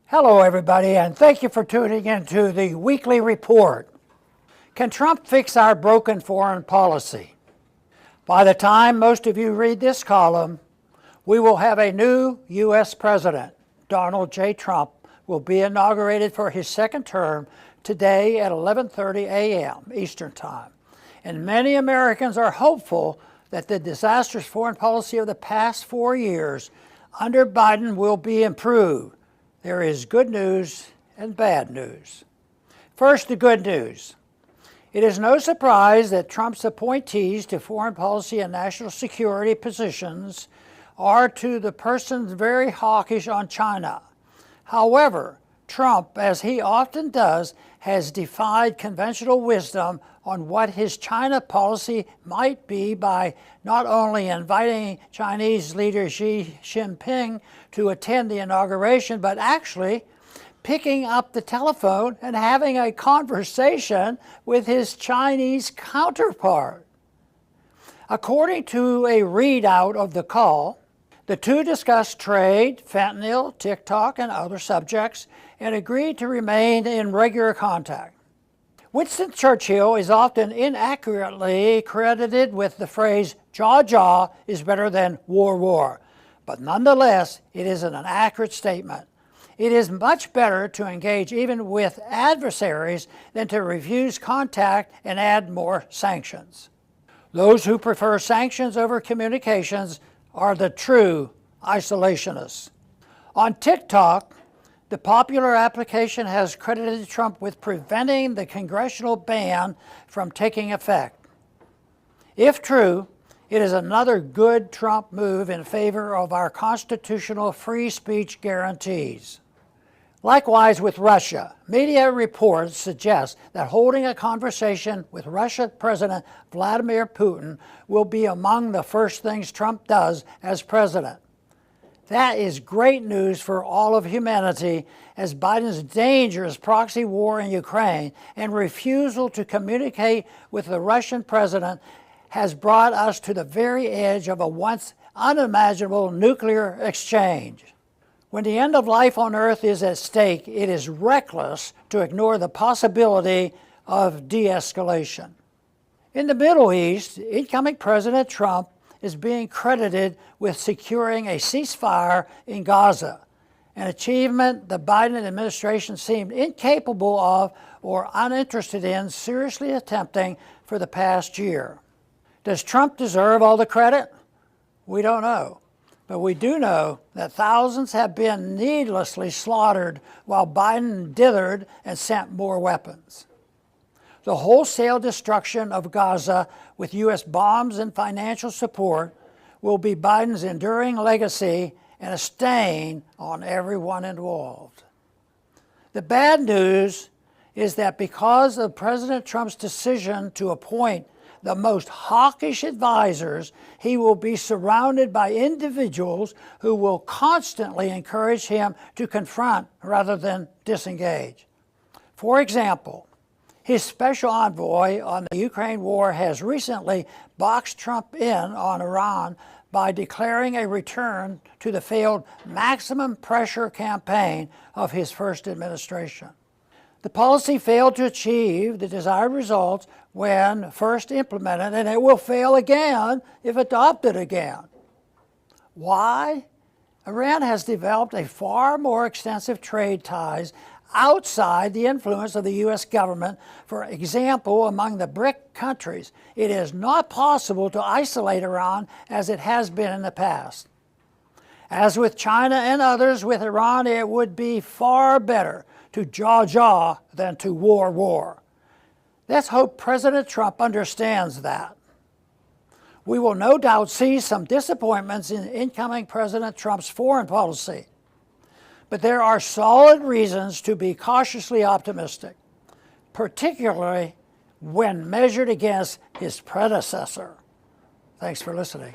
Hello, everybody, and thank you for tuning into the weekly report. Can Trump fix our broken foreign policy? By the time most of you read this column, we will have a new U.S. president. Donald J. Trump will be inaugurated for his second term today at 11:30 a.m. Eastern Time. And many Americans are hopeful that the disastrous foreign policy of the past 4 years under Biden will be improved. There is good news and bad news. First, the good news. It is no surprise that Trump's appointees to foreign policy and national security positions are to the persons very hawkish on China. However, Trump, as he often does, has defied conventional wisdom on what his China policy might be by not only inviting Chinese leader Xi Jinping to attend the inauguration, but actually picking up the telephone and having a conversation with his Chinese counterpart. According to a readout of the call, the two discussed trade, fentanyl, TikTok, and other subjects, and agreed to remain in regular contact. Winston Churchill is often inaccurately credited with the phrase, jaw jaw is better than war war, but nonetheless, it is an accurate statement. It is much better to engage even with adversaries than to refuse contact and add more sanctions. Those who prefer sanctions over communications are the true isolationists. On TikTok, the popular application has credited Trump with preventing the congressional ban from taking effect. If true, it is another good Trump move in favor of our constitutional free speech guarantees. Likewise with Russia, media reports suggest that holding a conversation with Russian President Vladimir Putin will be among the first things Trump does as president. That is great news for all of humanity, as Biden's dangerous proxy war in Ukraine and refusal to communicate with the Russian president has brought us to the very edge of a once unimaginable nuclear exchange. When the end of life on Earth is at stake, it is reckless to ignore the possibility of de-escalation. In the Middle East, incoming President Trump is being credited with securing a ceasefire in Gaza, an achievement the Biden administration seemed incapable of or uninterested in seriously attempting for the past year. Does Trump deserve all the credit? We don't know. But we do know that thousands have been needlessly slaughtered while Biden dithered and sent more weapons. The wholesale destruction of Gaza with U.S. bombs and financial support will be Biden's enduring legacy and a stain on everyone involved. The bad news is that because of President Trump's decision to appoint the most hawkish advisors, he will be surrounded by individuals who will constantly encourage him to confront rather than disengage. For example, his special envoy on the Ukraine war has recently boxed Trump in on Iran by declaring a return to the failed maximum pressure campaign of his first administration. The policy failed to achieve the desired results when first implemented, and it will fail again if adopted again. Why? Iran has developed a far more extensive trade ties outside the influence of the U.S. government. For example, among the BRIC countries, it is not possible to isolate Iran as it has been in the past. As with China and others, with Iran, it would be far better to jaw-jaw than to war-war. Let's hope President Trump understands that. We will no doubt see some disappointments in incoming President Trump's foreign policy, but there are solid reasons to be cautiously optimistic, particularly when measured against his predecessor. Thanks for listening.